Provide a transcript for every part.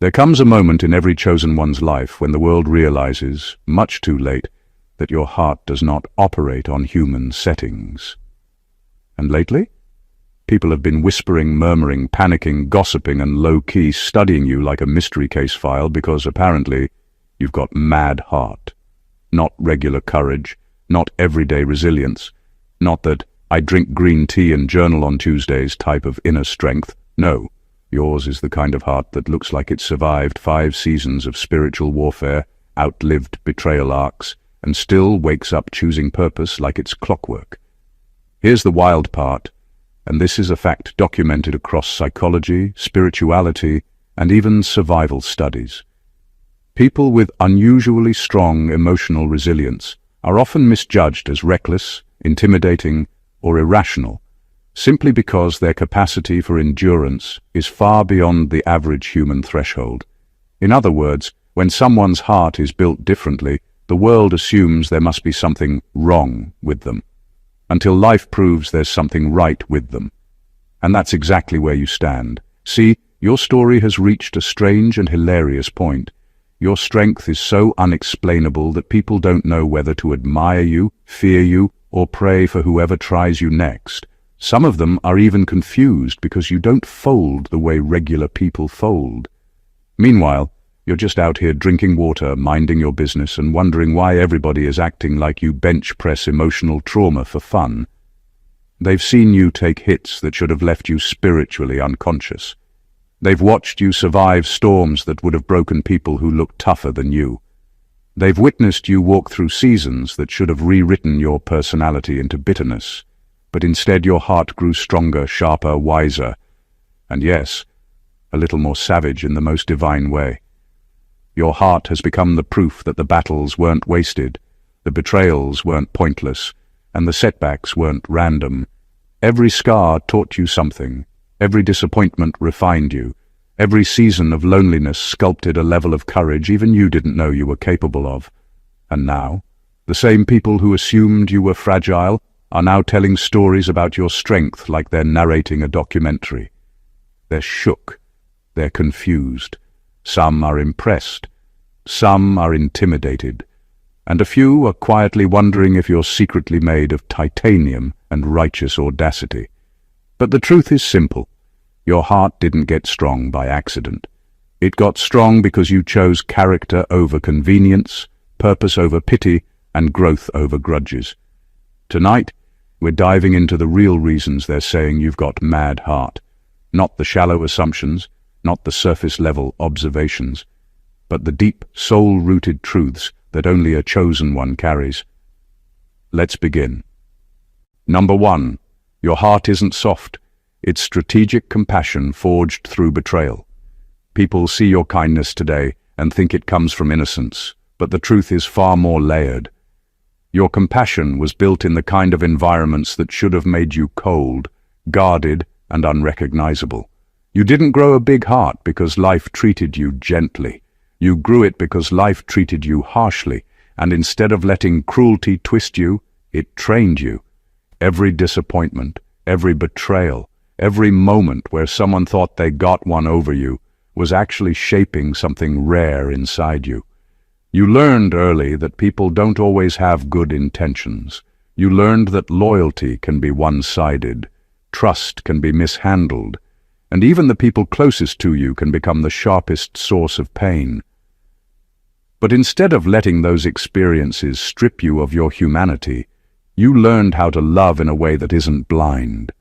There comes a moment in every chosen one's life when the world realizes, much too late, that your heart does not operate on human settings. And lately, people have been whispering, murmuring, panicking, gossiping, and low-key studying you like a mystery case file because apparently you've got mad heart. Not regular courage, not everyday resilience, not that I drink green tea and journal on Tuesdays type of inner strength. No. Yours is the kind of heart that looks like it survived 5 seasons of spiritual warfare, outlived betrayal arcs, and still wakes up choosing purpose like it's clockwork. Here's the wild part, and this is a fact documented across psychology, spirituality, and even survival studies. People with unusually strong emotional resilience are often misjudged as reckless, intimidating, or irrational, simply because their capacity for endurance is far beyond the average human threshold. In other words, when someone's heart is built differently, the world assumes there must be something wrong with them, until life proves there's something right with them. And that's exactly where you stand. See, your story has reached a strange and hilarious point. Your strength is so unexplainable that people don't know whether to admire you, fear you, or pray for whoever tries you next. Some of them are even confused because you don't fold the way regular people fold. Meanwhile, you're just out here drinking water, minding your business, and wondering why everybody is acting like you bench press emotional trauma for fun. They've seen you take hits that should have left you spiritually unconscious. They've watched you survive storms that would have broken people who look tougher than you. They've witnessed you walk through seasons that should have rewritten your personality into bitterness. But instead your heart grew stronger, sharper, wiser, and yes, a little more savage in the most divine way. Your heart has become the proof that the battles weren't wasted, the betrayals weren't pointless, and the setbacks weren't random. Every scar taught you something, every disappointment refined you, every season of loneliness sculpted a level of courage even you didn't know you were capable of. And now, the same people who assumed you were fragile are now telling stories about your strength like they're narrating a documentary. They're shook. They're confused. Some are impressed. Some are intimidated. And a few are quietly wondering if you're secretly made of titanium and righteous audacity. But the truth is simple. Your heart didn't get strong by accident. It got strong because you chose character over convenience, purpose over pity, and growth over grudges. Tonight, we're diving into the real reasons they're saying you've got mad heart. Not the shallow assumptions, not the surface-level observations, but the deep, soul-rooted truths that only a chosen one carries. Let's begin. Number 1. Your heart isn't soft. It's strategic compassion forged through betrayal. People see your kindness today and think it comes from innocence, but the truth is far more layered. Your compassion was built in the kind of environments that should have made you cold, guarded, and unrecognizable. You didn't grow a big heart because life treated you gently. You grew it because life treated you harshly, and instead of letting cruelty twist you, it trained you. Every disappointment, every betrayal, every moment where someone thought they got one over you was actually shaping something rare inside you. You learned early that people don't always have good intentions. You learned that loyalty can be one-sided, trust can be mishandled, and even the people closest to you can become the sharpest source of pain. But instead of letting those experiences strip you of your humanity, you learned how to love in a way that isn't blind.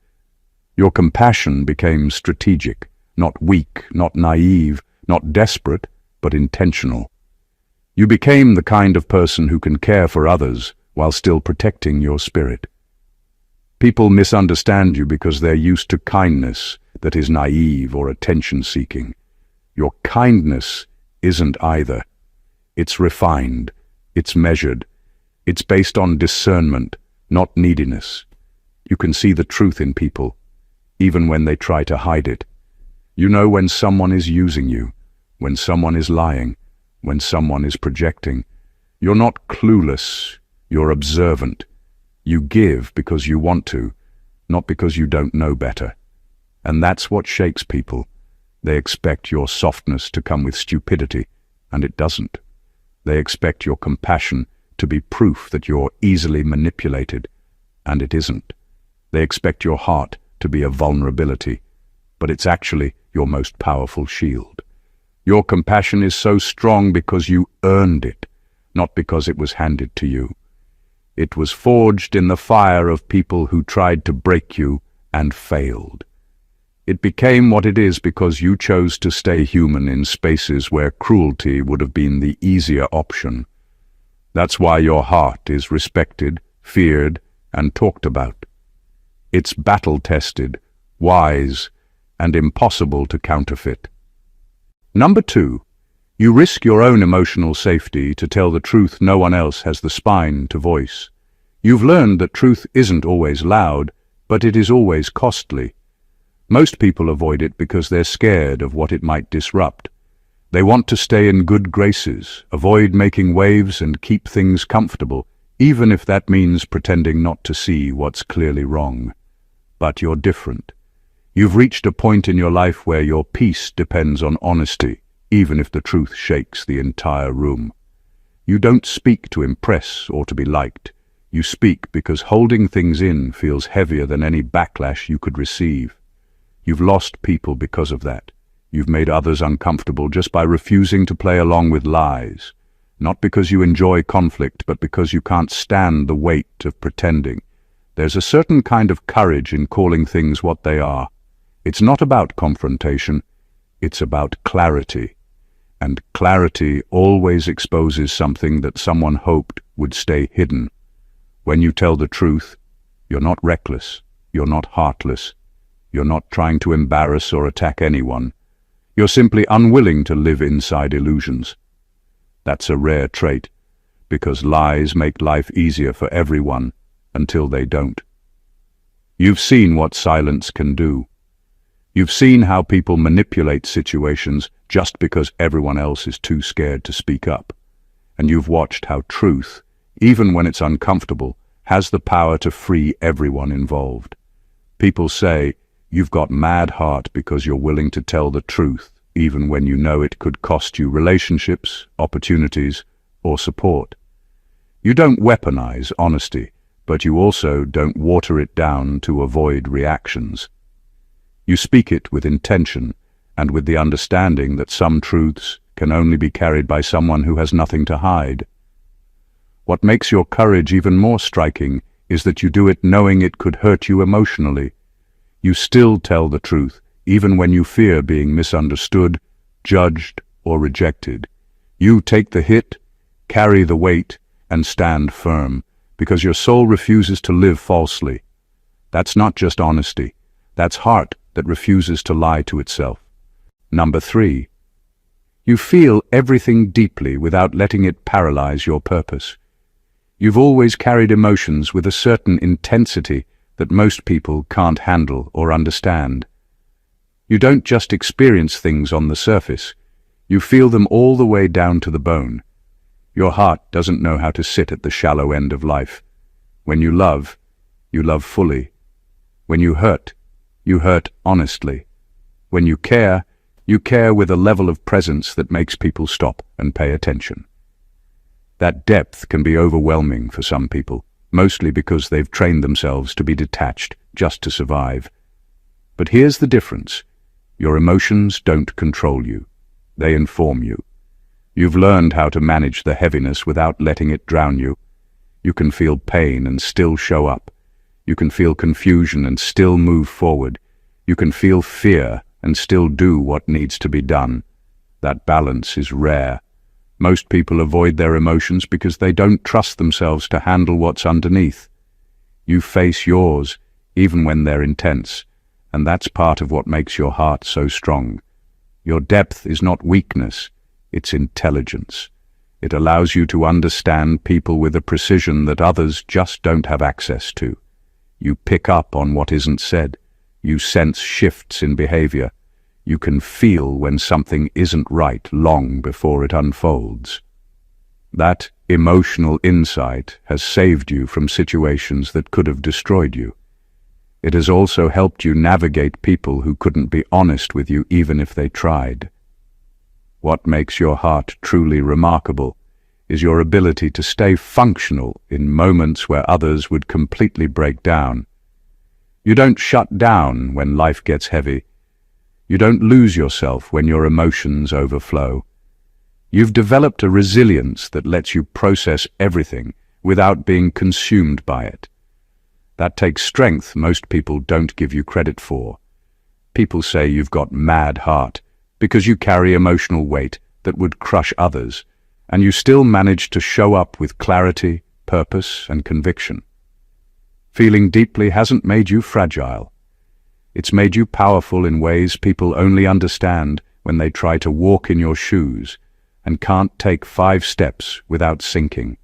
Your compassion became strategic, not weak, not naive, not desperate, but intentional. You became the kind of person who can care for others while still protecting your spirit. People misunderstand you because they're used to kindness that is naive or attention-seeking. Your kindness isn't either. It's refined, it's measured, it's based on discernment, not neediness. You can see the truth in people, even when they try to hide it. You know when someone is using you, when someone is lying, when someone is projecting. You're not clueless, you're observant. You give because you want to, not because you don't know better. And that's what shakes people. They expect your softness to come with stupidity, and it doesn't. They expect your compassion to be proof that you're easily manipulated, and it isn't. They expect your heart to be a vulnerability, but it's actually your most powerful shield. Your compassion is so strong because you earned it, not because it was handed to you. It was forged in the fire of people who tried to break you and failed. It became what it is because you chose to stay human in spaces where cruelty would have been the easier option. That's why your heart is respected, feared, and talked about. It's battle-tested, wise, and impossible to counterfeit. Number 2, you risk your own emotional safety to tell the truth no one else has the spine to voice. You've learned that truth isn't always loud, but it is always costly. Most people avoid it because they're scared of what it might disrupt. They want to stay in good graces, avoid making waves, and keep things comfortable, even if that means pretending not to see what's clearly wrong. But you're different. You've reached a point in your life where your peace depends on honesty, even if the truth shakes the entire room. You don't speak to impress or to be liked. You speak because holding things in feels heavier than any backlash you could receive. You've lost people because of that. You've made others uncomfortable just by refusing to play along with lies. Not because you enjoy conflict, but because you can't stand the weight of pretending. There's a certain kind of courage in calling things what they are. It's not about confrontation, it's about clarity. And clarity always exposes something that someone hoped would stay hidden. When you tell the truth, you're not reckless, you're not heartless, you're not trying to embarrass or attack anyone. You're simply unwilling to live inside illusions. That's a rare trait, because lies make life easier for everyone until they don't. You've seen what silence can do. You've seen how people manipulate situations just because everyone else is too scared to speak up. And you've watched how truth, even when it's uncomfortable, has the power to free everyone involved. People say, you've got mad heart because you're willing to tell the truth, even when you know it could cost you relationships, opportunities, or support. You don't weaponize honesty, but you also don't water it down to avoid reactions. You speak it with intention and with the understanding that some truths can only be carried by someone who has nothing to hide. What makes your courage even more striking is that you do it knowing it could hurt you emotionally. You still tell the truth, even when you fear being misunderstood, judged, or rejected. You take the hit, carry the weight, and stand firm, because your soul refuses to live falsely. That's not just honesty. That's heart that refuses to lie to itself. Number 3, you feel everything deeply without letting it paralyze your purpose. You've always carried emotions with a certain intensity that most people can't handle or understand. You don't just experience things on the surface. You feel them all the way down to the bone. Your heart doesn't know how to sit at the shallow end of life. When you love fully. When you hurt honestly. When you care with a level of presence that makes people stop and pay attention. That depth can be overwhelming for some people, mostly because they've trained themselves to be detached just to survive. But here's the difference. Your emotions don't control you. They inform you. You've learned how to manage the heaviness without letting it drown you. You can feel pain and still show up. You can feel confusion and still move forward. You can feel fear and still do what needs to be done. That balance is rare. Most people avoid their emotions because they don't trust themselves to handle what's underneath. You face yours, even when they're intense, and that's part of what makes your heart so strong. Your depth is not weakness, it's intelligence. It allows you to understand people with a precision that others just don't have access to. You pick up on what isn't said. You sense shifts in behavior. You can feel when something isn't right long before it unfolds. That emotional insight has saved you from situations that could have destroyed you. It has also helped you navigate people who couldn't be honest with you even if they tried. What makes your heart truly remarkable is your ability to stay functional in moments where others would completely break down. You don't shut down when life gets heavy. You don't lose yourself when your emotions overflow. You've developed a resilience that lets you process everything without being consumed by it. That takes strength most people don't give you credit for. People say you've got mad heart because you carry emotional weight that would crush others, and you still manage to show up with clarity, purpose, and conviction. Feeling deeply hasn't made you fragile. It's made you powerful in ways people only understand when they try to walk in your shoes and can't take 5 steps without sinking.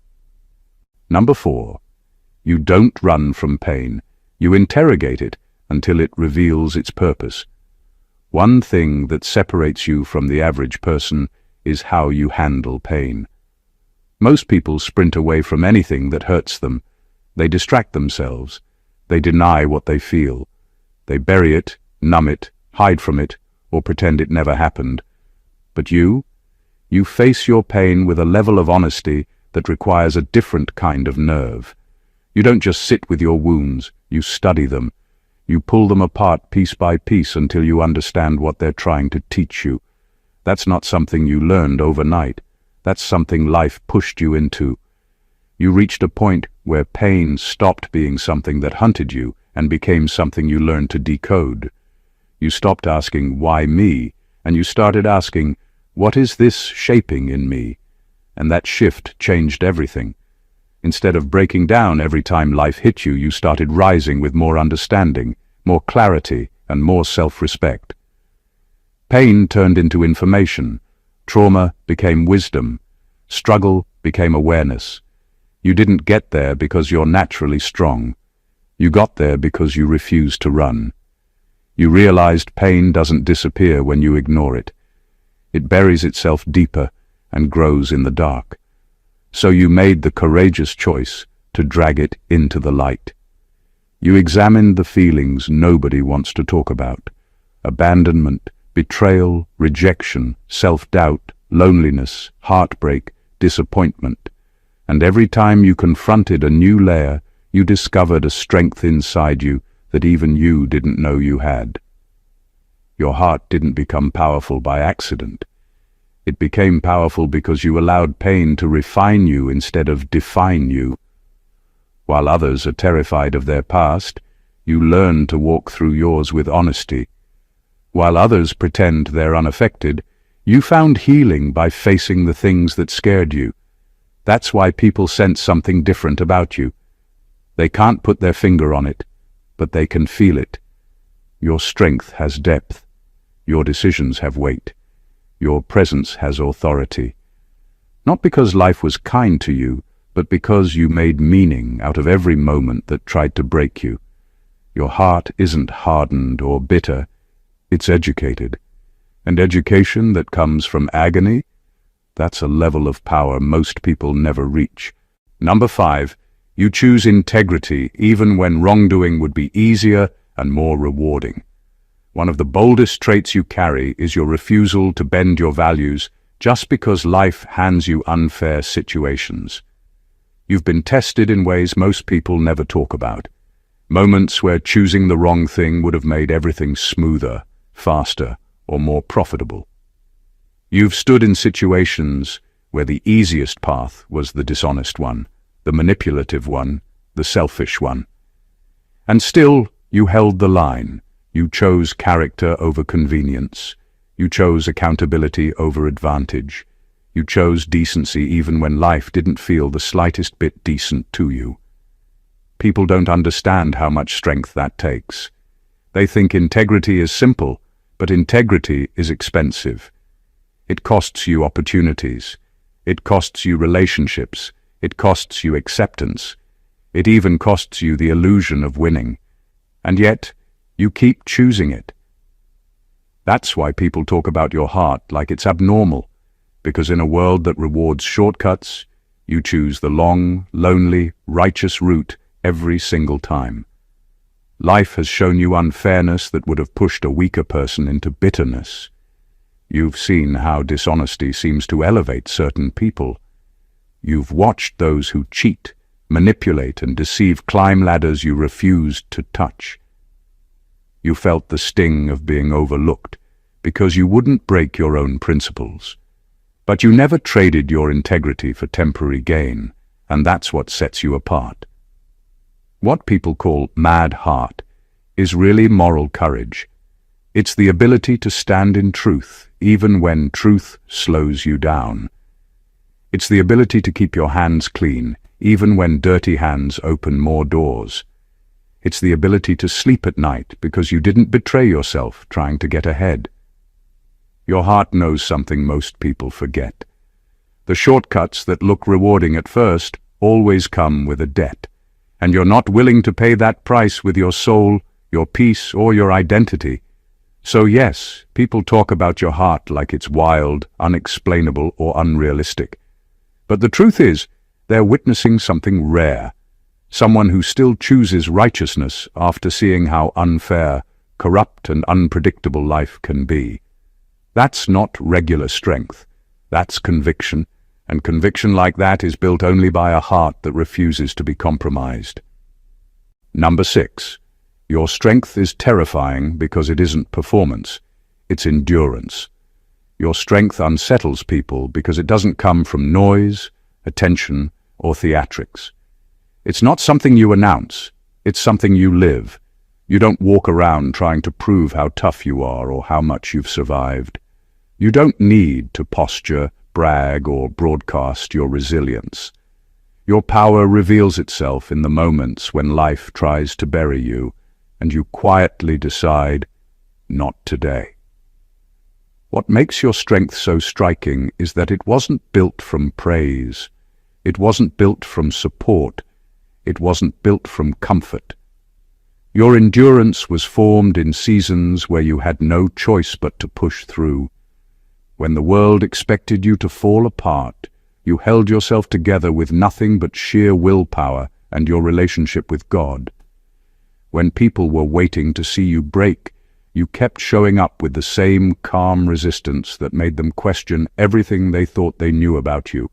Number 4. You don't run from pain. You interrogate it until it reveals its purpose. One thing that separates you from the average person is how you handle pain. Most people sprint away from anything that hurts them. They distract themselves. They deny what they feel. They bury it, numb it, hide from it, or pretend it never happened. But you face your pain with a level of honesty that requires a different kind of nerve. You don't just sit with your wounds, you study them. You pull them apart piece by piece until you understand what they're trying to teach you. That's not something you learned overnight. That's something life pushed you into. You reached a point where pain stopped being something that hunted you and became something you learned to decode. You stopped asking, "Why me?" and you started asking, "What is this shaping in me?" And that shift changed everything. Instead of breaking down every time life hit you, you started rising with more understanding, more clarity, and more self-respect. Pain turned into information. Trauma became wisdom. Struggle became awareness. You didn't get there because you're naturally strong. You got there because you refused to run. You realized pain doesn't disappear when you ignore it. It buries itself deeper and grows in the dark. So you made the courageous choice to drag it into the light. You examined the feelings nobody wants to talk about: abandonment, betrayal, rejection, self-doubt, loneliness, heartbreak, disappointment. And every time you confronted a new layer, you discovered a strength inside you that even you didn't know you had. Your heart didn't become powerful by accident. It became powerful because you allowed pain to refine you instead of define you. While others are terrified of their past, you learn to walk through yours with honesty. While others pretend they're unaffected, you found healing by facing the things that scared you. That's why people sense something different about you. They can't put their finger on it, but they can feel it. Your strength has depth. Your decisions have weight. Your presence has authority. Not because life was kind to you, but because you made meaning out of every moment that tried to break you. Your heart isn't hardened or bitter, it's educated. And education that comes from agony, that's a level of power most people never reach. Number 5, you choose integrity even when wrongdoing would be easier and more rewarding. One of the boldest traits you carry is your refusal to bend your values just because life hands you unfair situations. You've been tested in ways most people never talk about. Moments where choosing the wrong thing would have made everything smoother, faster, or more profitable. You've stood in situations where the easiest path was the dishonest one, the manipulative one, the selfish one. And still, you held the line. You chose character over convenience. You chose accountability over advantage. You chose decency even when life didn't feel the slightest bit decent to you. People don't understand how much strength that takes. They think integrity is simple, but integrity is expensive. It costs you opportunities. It costs you relationships. It costs you acceptance. It even costs you the illusion of winning. And yet, you keep choosing it. That's why people talk about your heart like it's abnormal, because in a world that rewards shortcuts, you choose the long, lonely, righteous route every single time. Life has shown you unfairness that would have pushed a weaker person into bitterness. You've seen how dishonesty seems to elevate certain people. You've watched those who cheat, manipulate, and deceive climb ladders you refused to touch. You felt the sting of being overlooked because you wouldn't break your own principles. But you never traded your integrity for temporary gain, and that's what sets you apart. What people call mad heart is really moral courage. It's the ability to stand in truth, even when truth slows you down. It's the ability to keep your hands clean, even when dirty hands open more doors. It's the ability to sleep at night because you didn't betray yourself trying to get ahead. Your heart knows something most people forget. The shortcuts that look rewarding at first always come with a debt, and you're not willing to pay that price with your soul, your peace, or your identity. So yes, people talk about your heart like it's wild, unexplainable, or unrealistic. But the truth is, they're witnessing something rare. Someone who still chooses righteousness after seeing how unfair, corrupt, and unpredictable life can be. That's not regular strength. That's conviction, and conviction like that is built only by a heart that refuses to be compromised. Number 6. Your strength is terrifying because it isn't performance, it's endurance. Your strength unsettles people because it doesn't come from noise, attention, or theatrics. It's not something you announce, it's something you live. You don't walk around trying to prove how tough you are or how much you've survived. You don't need to posture, brag, or broadcast your resilience. Your power reveals itself in the moments when life tries to bury you, and you quietly decide, not today. What makes your strength so striking is that it wasn't built from praise. It wasn't built from support. It wasn't built from comfort. Your endurance was formed in seasons where you had no choice but to push through. When the world expected you to fall apart, you held yourself together with nothing but sheer willpower and your relationship with God. When people were waiting to see you break, you kept showing up with the same calm resistance that made them question everything they thought they knew about you.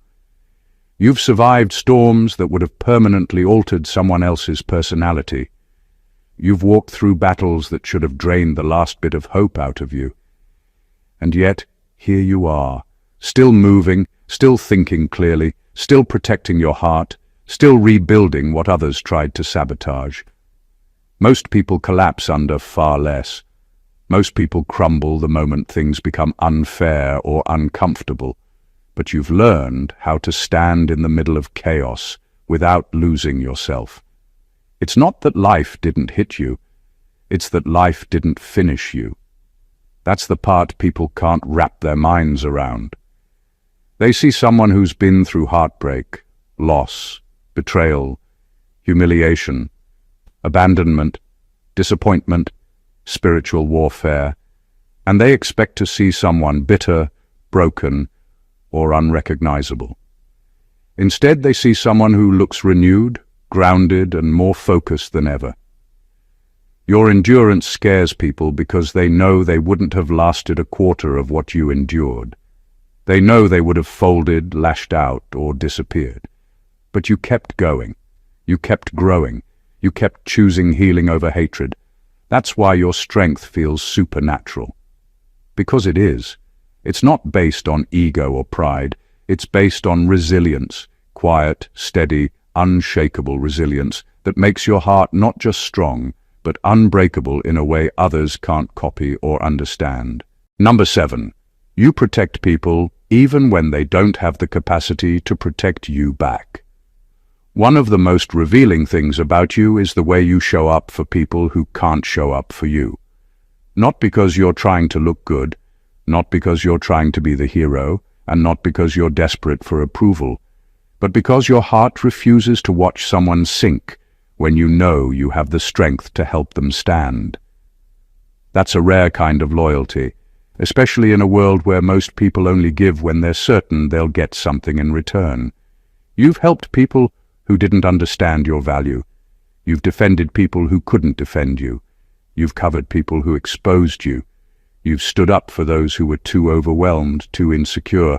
You've survived storms that would have permanently altered someone else's personality. You've walked through battles that should have drained the last bit of hope out of you. And yet, here you are, still moving, still thinking clearly, still protecting your heart, still rebuilding what others tried to sabotage. Most people collapse under far less. Most people crumble the moment things become unfair or uncomfortable. But you've learned how to stand in the middle of chaos without losing yourself. It's not that life didn't hit you, it's that life didn't finish you. That's the part people can't wrap their minds around. They see someone who's been through heartbreak, loss, betrayal, humiliation, abandonment, disappointment, spiritual warfare, and they expect to see someone bitter, broken, or unrecognizable. Instead, they see someone who looks renewed, grounded, and more focused than ever. Your endurance scares people because they know they wouldn't have lasted a quarter of what you endured. They know they would have folded, lashed out, or disappeared. But you kept going. You kept growing. You kept choosing healing over hatred. That's why your strength feels supernatural. Because it is. It's not based on ego or pride. It's based on resilience, quiet, steady, unshakable resilience that makes your heart not just strong, but unbreakable in a way others can't copy or understand. Number 7. You protect people even when they don't have the capacity to protect you back. One of the most revealing things about you is the way you show up for people who can't show up for you. Not because you're trying to look good, not because you're trying to be the hero, and not because you're desperate for approval, but because your heart refuses to watch someone sink when you know you have the strength to help them stand. That's a rare kind of loyalty, especially in a world where most people only give when they're certain they'll get something in return. You've helped people who didn't understand your value. You've defended people who couldn't defend you. You've covered people who exposed you. You've stood up for those who were too overwhelmed, too insecure,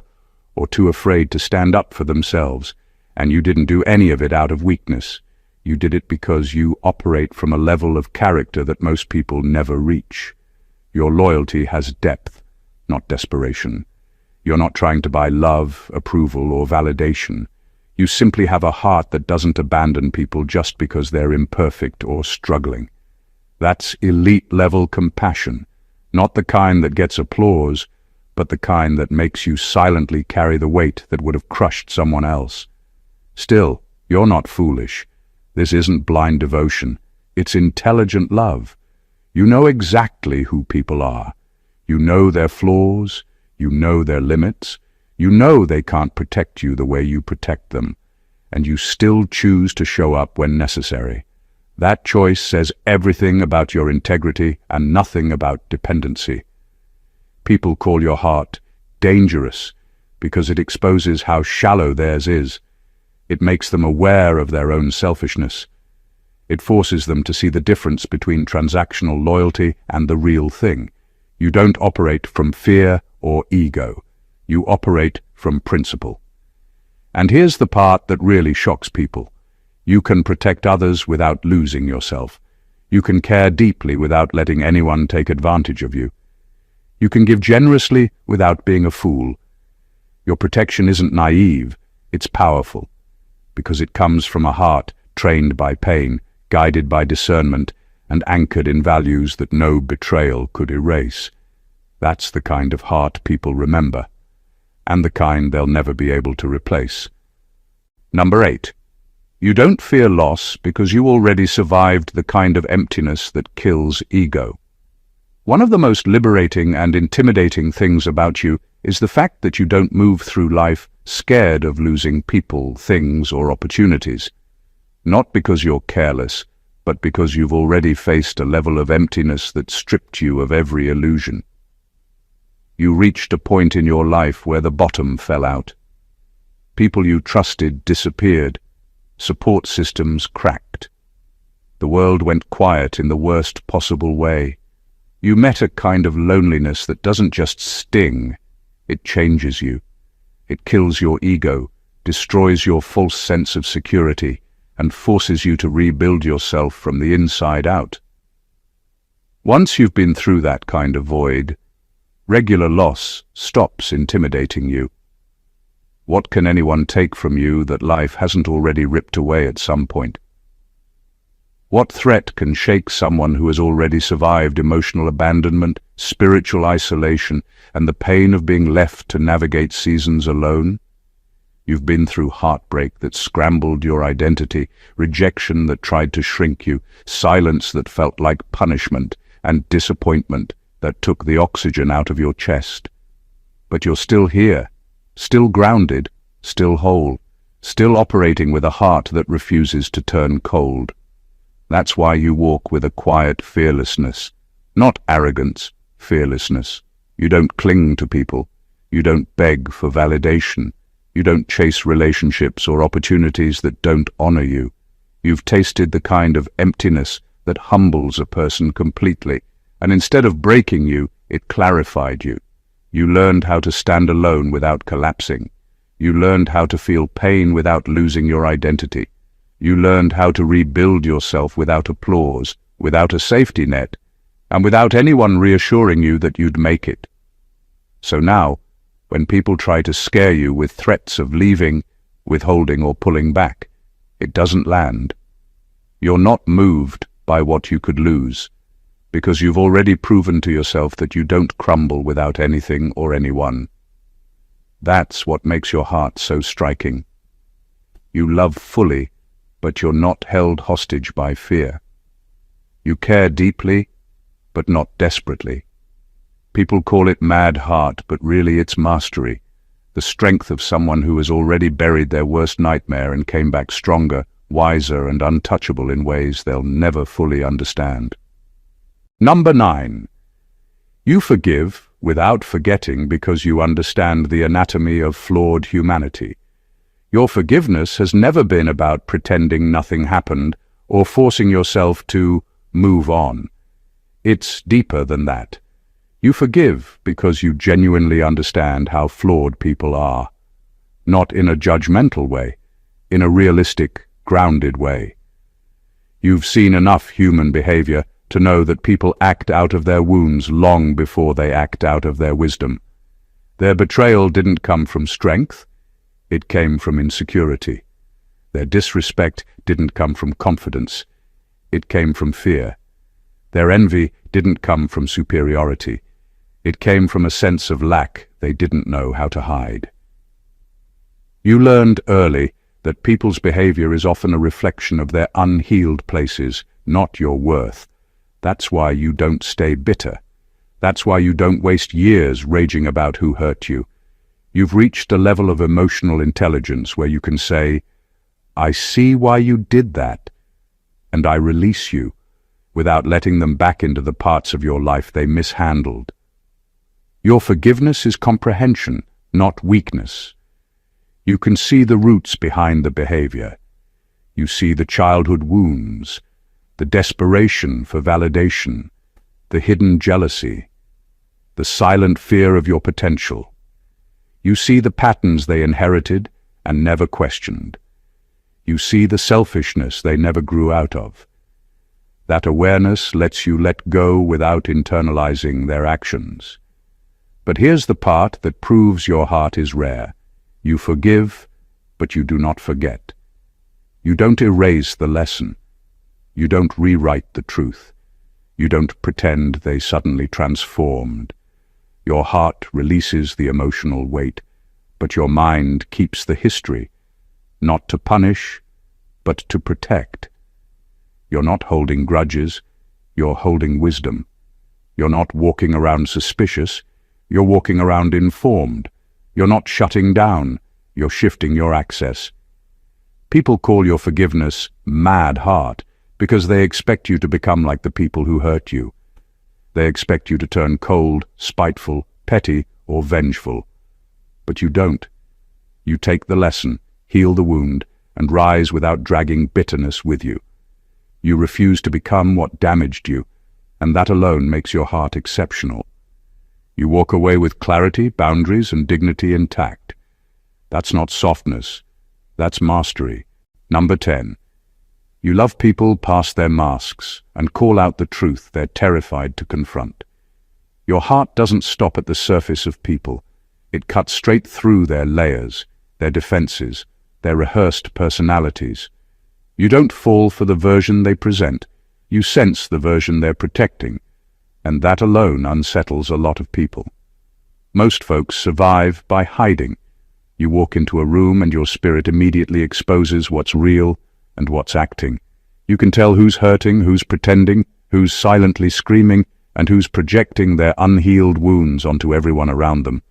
or too afraid to stand up for themselves. And you didn't do any of it out of weakness. You did it because you operate from a level of character that most people never reach. Your loyalty has depth, not desperation. You're not trying to buy love, approval, or validation. You simply have a heart that doesn't abandon people just because they're imperfect or struggling. That's elite-level compassion, not the kind that gets applause, but the kind that makes you silently carry the weight that would have crushed someone else. Still, you're not foolish. This isn't blind devotion. It's intelligent love. You know exactly who people are. You know their flaws. You know their limits. You know they can't protect you the way you protect them. And you still choose to show up when necessary. That choice says everything about your integrity and nothing about dependency. People call your heart dangerous because it exposes how shallow theirs is. It makes them aware of their own selfishness. It forces them to see the difference between transactional loyalty and the real thing. You don't operate from fear or ego. You operate from principle. And here's the part that really shocks people. You can protect others without losing yourself. You can care deeply without letting anyone take advantage of you. You can give generously without being a fool. Your protection isn't naive, it's powerful, because it comes from a heart trained by pain, guided by discernment, and anchored in values that no betrayal could erase. That's the kind of heart people remember, and the kind they'll never be able to replace. Number 8. You don't fear loss because you already survived the kind of emptiness that kills ego. One of the most liberating and intimidating things about you is the fact that you don't move through life scared of losing people, things, or opportunities. Not because you're careless, but because you've already faced a level of emptiness that stripped you of every illusion. You reached a point in your life where the bottom fell out. People you trusted disappeared. Support systems cracked. The world went quiet in the worst possible way. You met a kind of loneliness that doesn't just sting, it changes you. It kills your ego, destroys your false sense of security, and forces you to rebuild yourself from the inside out. Once you've been through that kind of void, regular loss stops intimidating you. What can anyone take from you that life hasn't already ripped away at some point? What threat can shake someone who has already survived emotional abandonment, spiritual isolation, and the pain of being left to navigate seasons alone? You've been through heartbreak that scrambled your identity, rejection that tried to shrink you, silence that felt like punishment, and disappointment that took the oxygen out of your chest. But you're still here, still grounded, still whole, still operating with a heart that refuses to turn cold. That's why you walk with a quiet fearlessness, not arrogance, fearlessness. You don't cling to people. You don't beg for validation. You don't chase relationships or opportunities that don't honor you. You've tasted the kind of emptiness that humbles a person completely, and instead of breaking you, it clarified you. You learned how to stand alone without collapsing. You learned how to feel pain without losing your identity. You learned how to rebuild yourself without applause, without a safety net, and without anyone reassuring you that you'd make it. So now, when people try to scare you with threats of leaving, withholding, or pulling back, it doesn't land. You're not moved by what you could lose, because you've already proven to yourself that you don't crumble without anything or anyone. That's what makes your heart so striking. You love fully, but you're not held hostage by fear. You care deeply, but not desperately. People call it mad heart, but really it's mastery, the strength of someone who has already buried their worst nightmare and came back stronger, wiser, and untouchable in ways they'll never fully understand. Number 9. You forgive without forgetting because you understand the anatomy of flawed humanity. Your forgiveness has never been about pretending nothing happened or forcing yourself to move on. It's deeper than that. You forgive because you genuinely understand how flawed people are. Not in a judgmental way, in a realistic, grounded way. You've seen enough human behavior to know that people act out of their wounds long before they act out of their wisdom. Their betrayal didn't come from strength, it came from insecurity. Their disrespect didn't come from confidence, it came from fear. Their envy didn't come from superiority, it came from a sense of lack they didn't know how to hide. You learned early that people's behavior is often a reflection of their unhealed places, not your worth. That's why you don't stay bitter. That's why you don't waste years raging about who hurt you. You've reached a level of emotional intelligence where you can say, "I see why you did that, and I release you," without letting them back into the parts of your life they mishandled. Your forgiveness is comprehension, not weakness. You can see the roots behind the behavior. You see the childhood wounds, the desperation for validation, the hidden jealousy, the silent fear of your potential. You see the patterns they inherited and never questioned. You see the selfishness they never grew out of. That awareness lets you let go without internalizing their actions. But here's the part that proves your heart is rare. You forgive, but you do not forget. You don't erase the lesson. You don't rewrite the truth. You don't pretend they suddenly transformed. Your heart releases the emotional weight, but your mind keeps the history, not to punish, but to protect. You're not holding grudges, you're holding wisdom. You're not walking around suspicious, you're walking around informed. You're not shutting down, you're shifting your access. People call your forgiveness mad heart because they expect you to become like the people who hurt you. They expect you to turn cold, spiteful, petty, or vengeful. But you don't. You take the lesson, heal the wound, and rise without dragging bitterness with you. You refuse to become what damaged you, and that alone makes your heart exceptional. You walk away with clarity, boundaries, and dignity intact. That's not softness. That's mastery. Number 10. You love people past their masks and call out the truth they're terrified to confront. Your heart doesn't stop at the surface of people. It cuts straight through their layers, their defenses, their rehearsed personalities. You don't fall for the version they present. You sense the version they're protecting. And that alone unsettles a lot of people. Most folks survive by hiding. You walk into a room and your spirit immediately exposes what's real and what's acting. You can tell who's hurting, who's pretending, who's silently screaming, and who's projecting their unhealed wounds onto everyone around them.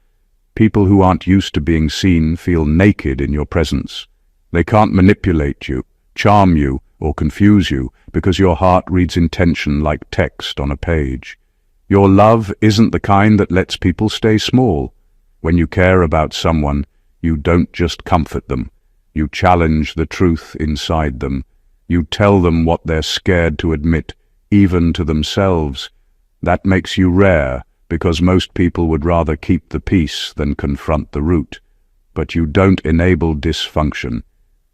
People who aren't used to being seen feel naked in your presence. They can't manipulate you, charm you, or confuse you because your heart reads intention like text on a page. Your love isn't the kind that lets people stay small. When you care about someone, you don't just comfort them. You challenge the truth inside them. You tell them what they're scared to admit, even to themselves. That makes you rare, because most people would rather keep the peace than confront the root. But you don't enable dysfunction.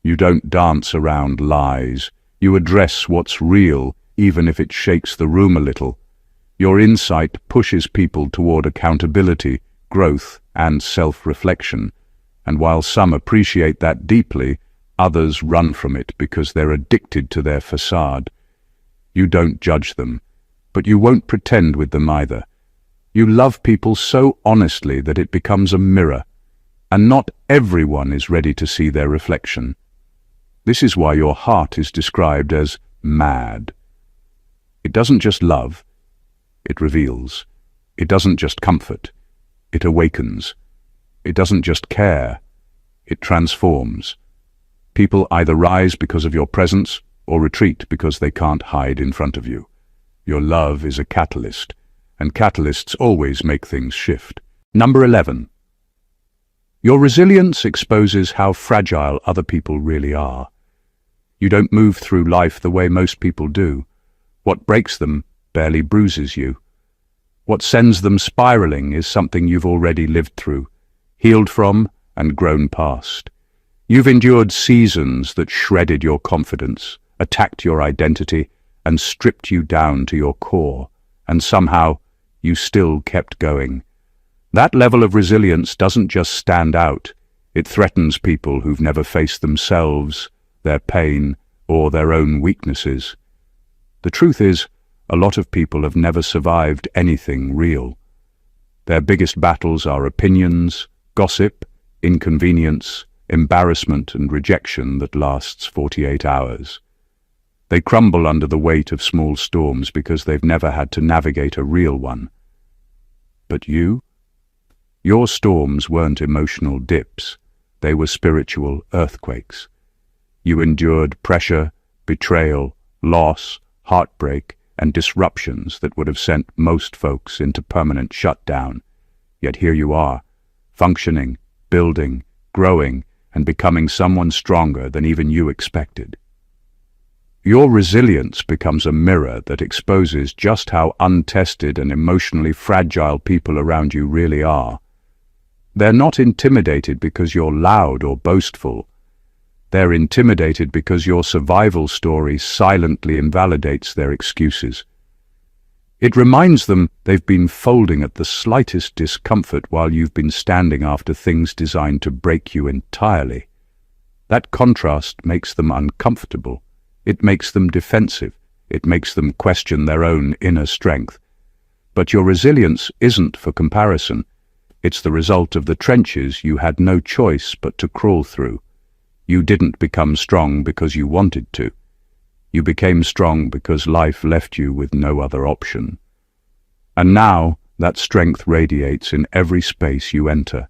You don't dance around lies. You address what's real, even if it shakes the room a little. Your insight pushes people toward accountability, growth, and self-reflection. And while some appreciate that deeply, others run from it because they're addicted to their facade. You don't judge them, but you won't pretend with them either. You love people so honestly that it becomes a mirror, and not everyone is ready to see their reflection. This is why your heart is described as mad. It doesn't just love, it reveals. It doesn't just comfort, it awakens. It doesn't just care, it transforms. People either rise because of your presence or retreat because they can't hide in front of you. Your love is a catalyst, and catalysts always make things shift. Number 11. Your resilience exposes how fragile other people really are. You don't move through life the way most people do. What breaks them barely bruises you. What sends them spiraling is something you've already lived through, healed from, and grown past. You've endured seasons that shredded your confidence, attacked your identity, and stripped you down to your core, and somehow you still kept going. That level of resilience doesn't just stand out, it threatens people who've never faced themselves, their pain, or their own weaknesses. The truth is, a lot of people have never survived anything real. Their biggest battles are opinions, gossip, inconvenience, embarrassment and rejection that lasts 48 hours. They crumble under the weight of small storms because they've never had to navigate a real one. But you? Your storms weren't emotional dips, they were spiritual earthquakes. You endured pressure, betrayal, loss, heartbreak, and disruptions that would have sent most folks into permanent shutdown. Yet here you are, functioning, building, growing, and becoming someone stronger than even you expected. Your resilience becomes a mirror that exposes just how untested and emotionally fragile people around you really are. They're not intimidated because you're loud or boastful. They're intimidated because your survival story silently invalidates their excuses. It reminds them they've been folding at the slightest discomfort while you've been standing after things designed to break you entirely. That contrast makes them uncomfortable. It makes them defensive. It makes them question their own inner strength. But your resilience isn't for comparison. It's the result of the trenches you had no choice but to crawl through. You didn't become strong because you wanted to. You became strong because life left you with no other option. And now that strength radiates in every space you enter.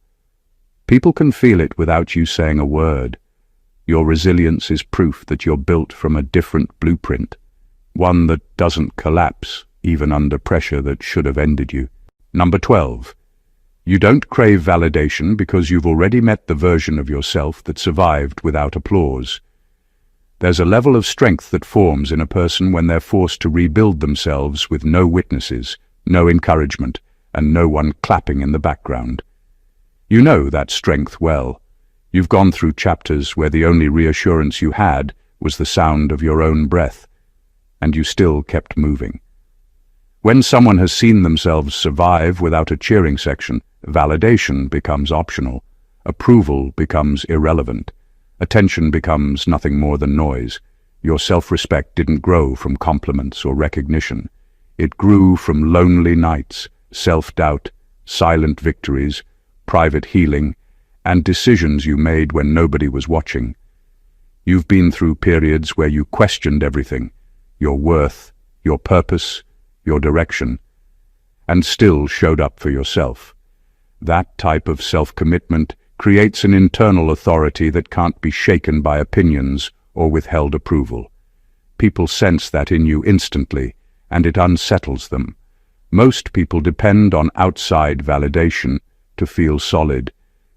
People can feel it without you saying a word. Your resilience is proof that you're built from a different blueprint, one that doesn't collapse even under pressure that should have ended you. Number 12. You don't crave validation because you've already met the version of yourself that survived without applause. There's a level of strength that forms in a person when they're forced to rebuild themselves with no witnesses, no encouragement, and no one clapping in the background. You know that strength well. You've gone through chapters where the only reassurance you had was the sound of your own breath, and you still kept moving. When someone has seen themselves survive without a cheering section, validation becomes optional, approval becomes irrelevant, attention becomes nothing more than noise. Your self-respect didn't grow from compliments or recognition. It grew from lonely nights, self-doubt, silent victories, private healing, and decisions you made when nobody was watching. You've been through periods where you questioned everything, your worth, your purpose, your direction, and still showed up for yourself. That type of self-commitment creates an internal authority that can't be shaken by opinions or withheld approval. People sense that in you instantly, and it unsettles them. Most people depend on outside validation to feel solid.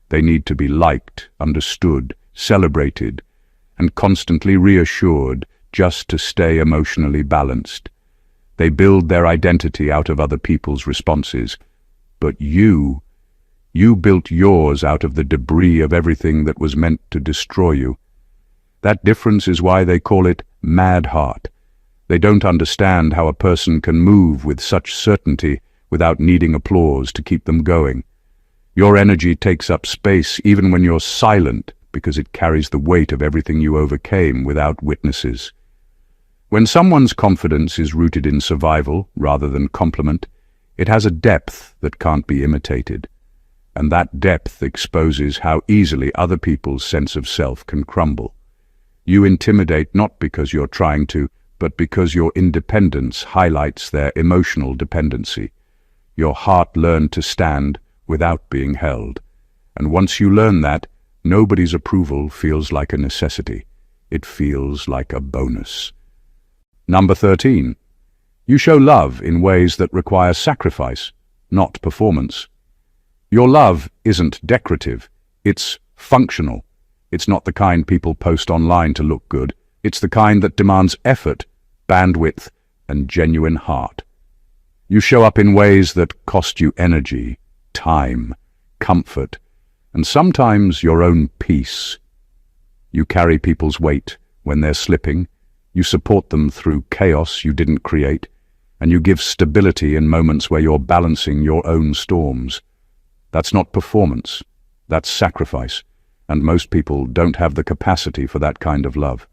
They need to be liked, understood, celebrated, and constantly reassured just to stay emotionally balanced. They build their identity out of other people's responses. But you built yours out of the debris of everything that was meant to destroy you. That difference is why they call it mad heart. They don't understand how a person can move with such certainty without needing applause to keep them going. Your energy takes up space even when you're silent because it carries the weight of everything you overcame without witnesses. When someone's confidence is rooted in survival rather than compliment, it has a depth that can't be imitated. And that depth exposes how easily other people's sense of self can crumble. You intimidate not because you're trying to, but because your independence highlights their emotional dependency. Your heart learned to stand without being held. And once you learn that, nobody's approval feels like a necessity. It feels like a bonus. Number 13. You show love in ways that require sacrifice, not performance. Your love isn't decorative, it's functional. It's not the kind people post online to look good. It's the kind that demands effort, bandwidth, and genuine heart. You show up in ways that cost you energy, time, comfort, and sometimes your own peace. You carry people's weight when they're slipping, you support them through chaos you didn't create, and you give stability in moments where you're balancing your own storms. That's not performance, that's sacrifice, and most people don't have the capacity for that kind of love.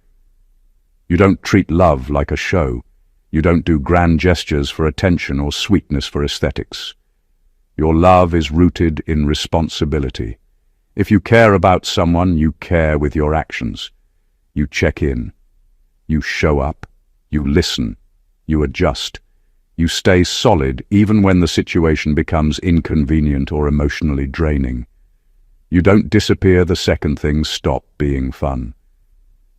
You don't treat love like a show. You don't do grand gestures for attention or sweetness for aesthetics. Your love is rooted in responsibility. If you care about someone, you care with your actions. You check in. You show up. You listen. You adjust. You stay solid even when the situation becomes inconvenient or emotionally draining. You don't disappear the second things stop being fun.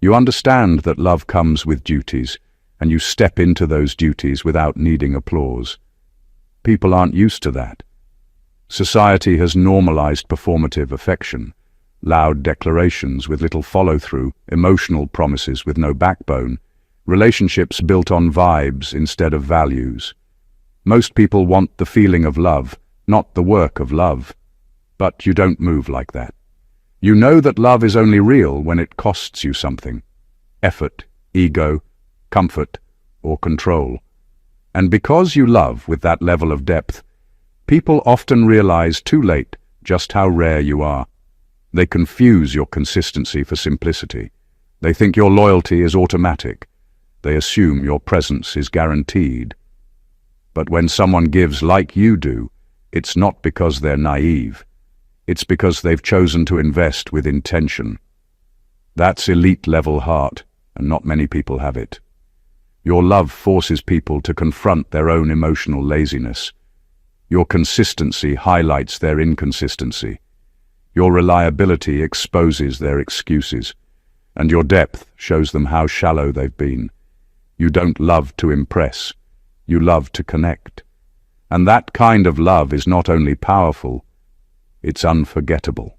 You understand that love comes with duties, and you step into those duties without needing applause. People aren't used to that. Society has normalized performative affection, loud declarations with little follow-through, emotional promises with no backbone, relationships built on vibes instead of values. Most people want the feeling of love, not the work of love. But you don't move like that. You know that love is only real when it costs you something: effort, ego, comfort, or control. And because you love with that level of depth, people often realize too late just how rare you are. They confuse your consistency for simplicity. They think your loyalty is automatic. They assume your presence is guaranteed. But when someone gives like you do, it's not because they're naive. It's because they've chosen to invest with intention. That's elite-level heart, and not many people have it. Your love forces people to confront their own emotional laziness. Your consistency highlights their inconsistency. Your reliability exposes their excuses, and your depth shows them how shallow they've been. You don't love to impress. You love to connect. And that kind of love is not only powerful, it's unforgettable.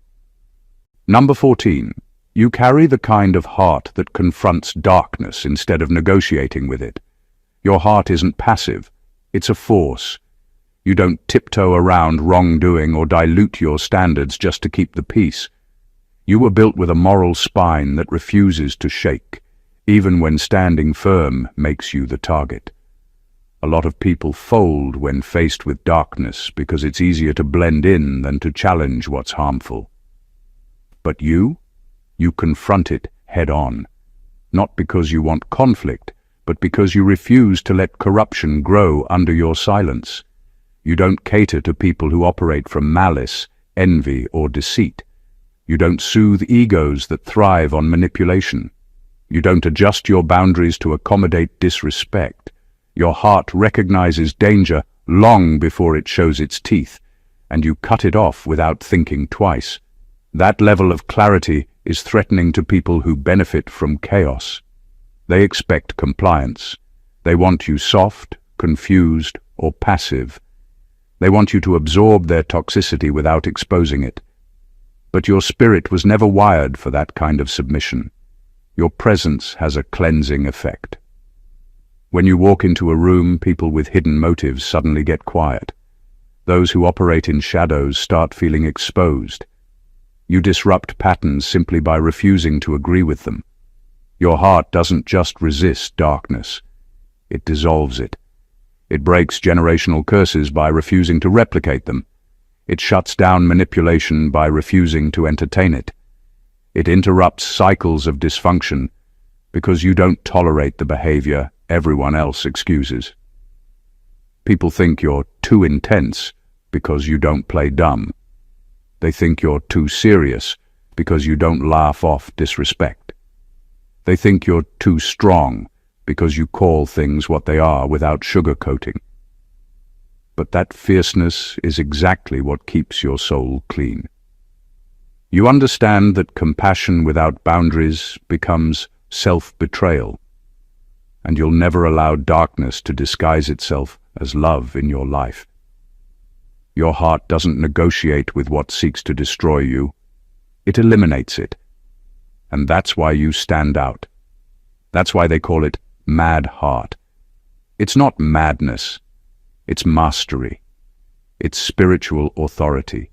Number 14. You carry the kind of heart that confronts darkness instead of negotiating with it. Your heart isn't passive, it's a force. You don't tiptoe around wrongdoing or dilute your standards just to keep the peace. You were built with a moral spine that refuses to shake, even when standing firm makes you the target. A lot of people fold when faced with darkness because it's easier to blend in than to challenge what's harmful. But you confront it head-on, not because you want conflict, but because you refuse to let corruption grow under your silence. You don't cater to people who operate from malice, envy, or deceit. You don't soothe egos that thrive on manipulation. You don't adjust your boundaries to accommodate disrespect. Your heart recognizes danger long before it shows its teeth, and you cut it off without thinking twice. That level of clarity is threatening to people who benefit from chaos. They expect compliance. They want you soft, confused, or passive. They want you to absorb their toxicity without exposing it. But your spirit was never wired for that kind of submission. Your presence has a cleansing effect. When you walk into a room, people with hidden motives suddenly get quiet. Those who operate in shadows start feeling exposed. You disrupt patterns simply by refusing to agree with them. Your heart doesn't just resist darkness, it dissolves it. It breaks generational curses by refusing to replicate them. It shuts down manipulation by refusing to entertain it. It interrupts cycles of dysfunction because you don't tolerate the behavior everyone else excuses. People think you're too intense because you don't play dumb. They think you're too serious because you don't laugh off disrespect. They think you're too strong because you call things what they are without sugarcoating. But that fierceness is exactly what keeps your soul clean. You understand that compassion without boundaries becomes self-betrayal, and you'll never allow darkness to disguise itself as love in your life. Your heart doesn't negotiate with what seeks to destroy you. It eliminates it. And that's why you stand out. That's why they call it mad heart. It's not madness. It's mastery. It's spiritual authority.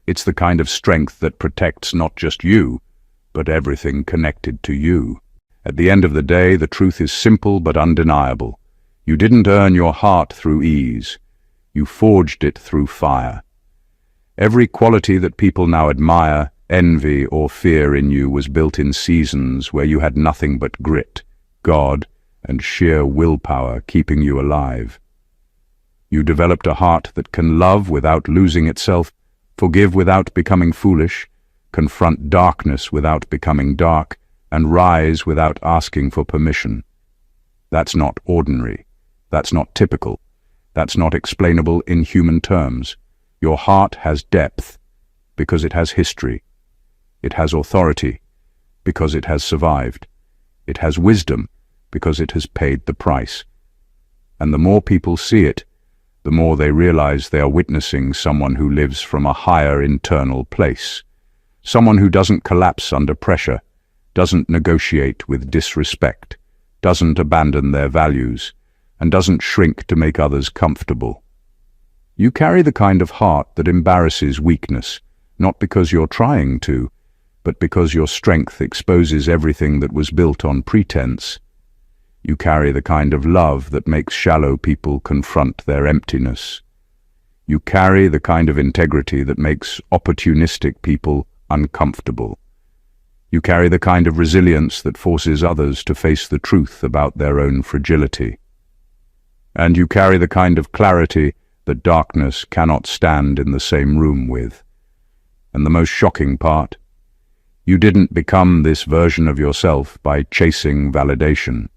It's the kind of strength that protects not just you, but everything connected to you. At the end of the day, the truth is simple but undeniable. You didn't earn your heart through ease. You forged it through fire. Every quality that people now admire, envy, or fear in you was built in seasons where you had nothing but grit, God, and sheer willpower keeping you alive. You developed a heart that can love without losing itself, forgive without becoming foolish, confront darkness without becoming dark, and rise without asking for permission. That's not ordinary. That's not typical. That's not explainable in human terms. Your heart has depth because it has history. It has authority because it has survived. It has wisdom because it has paid the price. And the more people see it, the more they realize they are witnessing someone who lives from a higher internal place. Someone who doesn't collapse under pressure, doesn't negotiate with disrespect, doesn't abandon their values, and doesn't shrink to make others comfortable. You carry the kind of heart that embarrasses weakness, not because you're trying to, but because your strength exposes everything that was built on pretense. You carry the kind of love that makes shallow people confront their emptiness. You carry the kind of integrity that makes opportunistic people uncomfortable. You carry the kind of resilience that forces others to face the truth about their own fragility. And you carry the kind of clarity that darkness cannot stand in the same room with. And the most shocking part, you didn't become this version of yourself by chasing validation.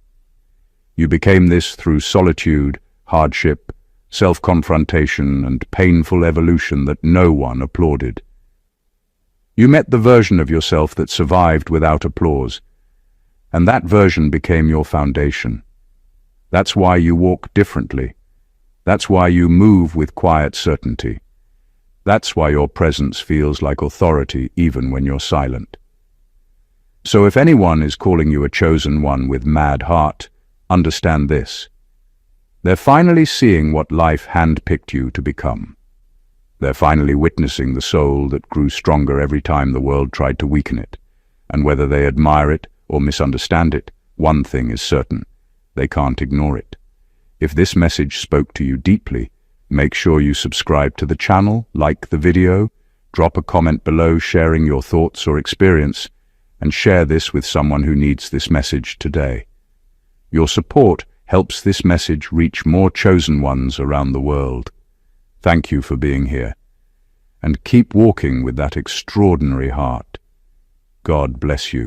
You became this through solitude, hardship, self-confrontation, and painful evolution that no one applauded. You met the version of yourself that survived without applause, and that version became your foundation. That's why you walk differently. That's why you move with quiet certainty. That's why your presence feels like authority even when you're silent. So if anyone is calling you a chosen one with mad heart, understand this. They're finally seeing what life handpicked you to become. They're finally witnessing the soul that grew stronger every time the world tried to weaken it. And whether they admire it or misunderstand it, one thing is certain: they can't ignore it. If this message spoke to you deeply, make sure you subscribe to the channel, like the video, drop a comment below sharing your thoughts or experience, and share this with someone who needs this message today. Your support helps this message reach more chosen ones around the world. Thank you for being here, and keep walking with that extraordinary heart. God bless you.